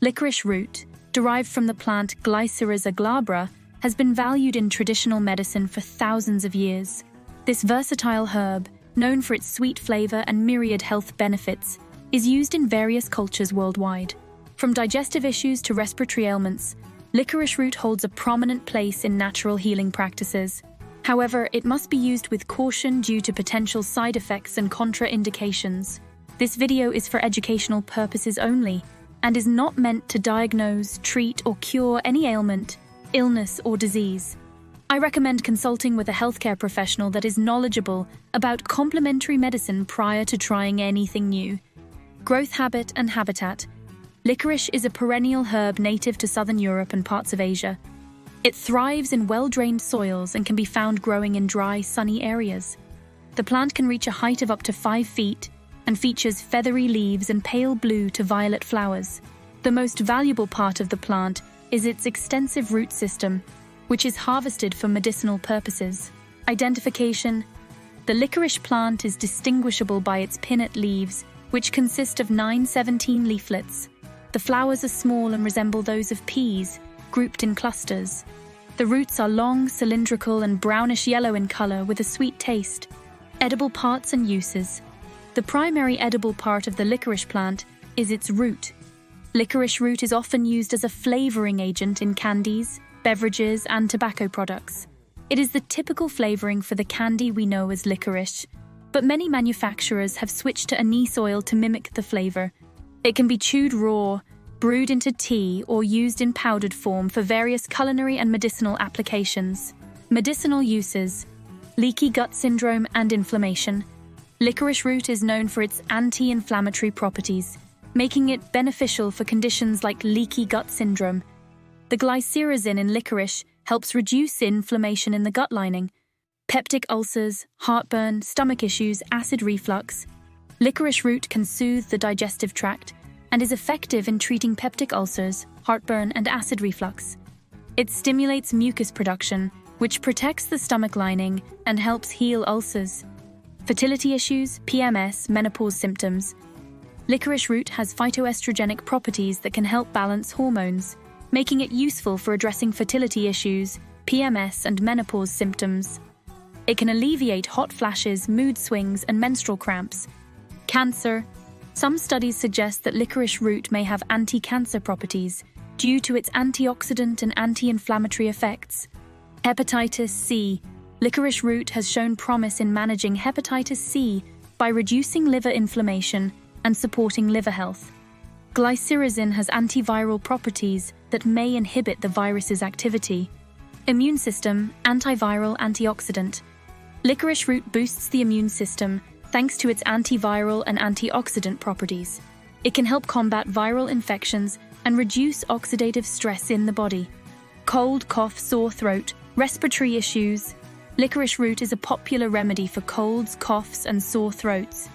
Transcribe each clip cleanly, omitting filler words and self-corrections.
Licorice root, derived from the plant Glycyrrhiza glabra, has been valued in traditional medicine for thousands of years. This versatile herb, known for its sweet flavor and myriad health benefits, is used in various cultures worldwide. From digestive issues to respiratory ailments, licorice root holds a prominent place in natural healing practices. However, it must be used with caution due to potential side effects and contraindications. This video is for educational purposes only and is not meant to diagnose, treat, or cure any ailment, illness, or disease. I recommend consulting with a healthcare professional that is knowledgeable about complementary medicine prior to trying anything new. Growth habit and habitat. Licorice is a perennial herb native to southern Europe and parts of Asia. It thrives in well-drained soils and can be found growing in dry, sunny areas. The plant can reach a height of up to 5 feet and features feathery leaves and pale blue to violet flowers. The most valuable part of the plant is its extensive root system, which is harvested for medicinal purposes. Identification. The licorice plant is distinguishable by its pinnate leaves, which consist of 9-17 leaflets. The flowers are small and resemble those of peas, grouped in clusters. The roots are long, cylindrical, and brownish-yellow in color with a sweet taste. Edible parts and uses. The primary edible part of the licorice plant is its root. Licorice root is often used as a flavoring agent in candies, beverages, and tobacco products. It is the typical flavoring for the candy we know as licorice, but many manufacturers have switched to anise oil to mimic the flavor. It can be chewed raw, brewed into tea, or used in powdered form for various culinary and medicinal applications. Medicinal uses. Leaky gut syndrome and inflammation. Licorice root is known for its anti-inflammatory properties, making it beneficial for conditions like leaky gut syndrome. The glycyrrhizin in licorice helps reduce inflammation in the gut lining. Peptic ulcers, heartburn, stomach issues, acid reflux. Licorice root can soothe the digestive tract and is effective in treating peptic ulcers, heartburn, and acid reflux. It stimulates mucus production, which protects the stomach lining and helps heal ulcers. Fertility issues, PMS, menopause symptoms. Licorice root has phytoestrogenic properties that can help balance hormones, making it useful for addressing fertility issues, PMS, and menopause symptoms. It can alleviate hot flashes, mood swings, and menstrual cramps. Cancer. Some studies suggest that licorice root may have anti-cancer properties due to its antioxidant and anti-inflammatory effects. Hepatitis C. Licorice root has shown promise in managing hepatitis C by reducing liver inflammation and supporting liver health. Glycyrrhizin has antiviral properties that may inhibit the virus's activity. Immune system, antiviral, antioxidant. Licorice root boosts the immune system thanks to its antiviral and antioxidant properties. It can help combat viral infections and reduce oxidative stress in the body. Cold, cough, sore throat, respiratory issues. Licorice root is a popular remedy for colds, coughs, and sore throats.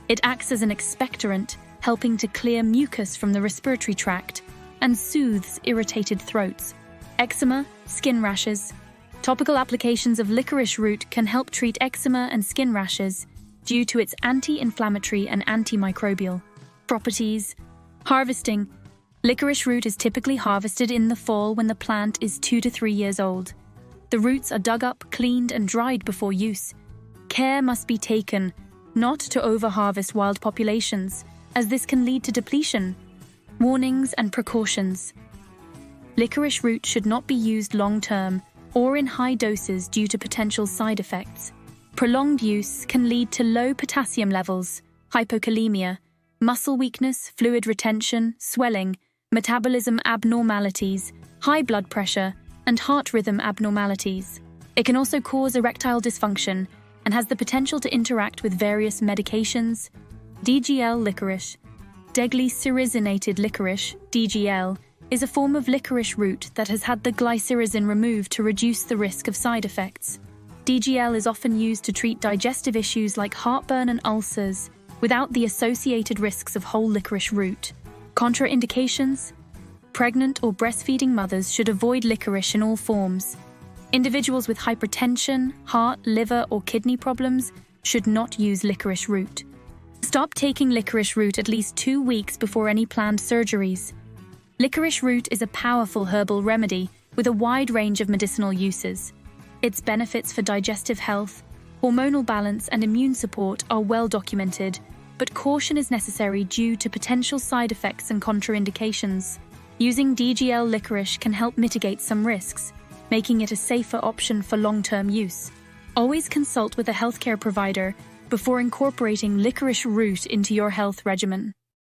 It acts as an expectorant, helping to clear mucus from the respiratory tract and soothes irritated throats. Eczema, skin rashes. Topical applications of licorice root can help treat eczema and skin rashes due to its anti-inflammatory and antimicrobial properties. Harvesting. Licorice root is typically harvested in the fall when the plant is 2 to 3 years old. The roots are dug up, cleaned, and dried before use. Care must be taken not to over-harvest wild populations, as this can lead to depletion. Warnings and precautions. Licorice root should not be used long-term or in high doses due to potential side effects. Prolonged use can lead to low potassium levels, hypokalemia, muscle weakness, fluid retention, swelling, metabolism abnormalities, high blood pressure, and heart rhythm abnormalities. It can also cause erectile dysfunction and has the potential to interact with various medications. DGL licorice. Deglycyrrhizinated licorice, DGL, is a form of licorice root that has had the glycyrrhizin removed to reduce the risk of side effects. DGL is often used to treat digestive issues like heartburn and ulcers, without the associated risks of whole licorice root. Contraindications. Pregnant or breastfeeding mothers should avoid licorice in all forms. Individuals with hypertension, heart, liver, or kidney problems should not use licorice root. Stop taking licorice root at least 2 weeks before any planned surgeries. Licorice root is a powerful herbal remedy with a wide range of medicinal uses. Its benefits for digestive health, hormonal balance, and immune support are well documented, but caution is necessary due to potential side effects and contraindications. Using DGL licorice can help mitigate some risks, making it a safer option for long-term use. Always consult with a healthcare provider before incorporating licorice root into your health regimen.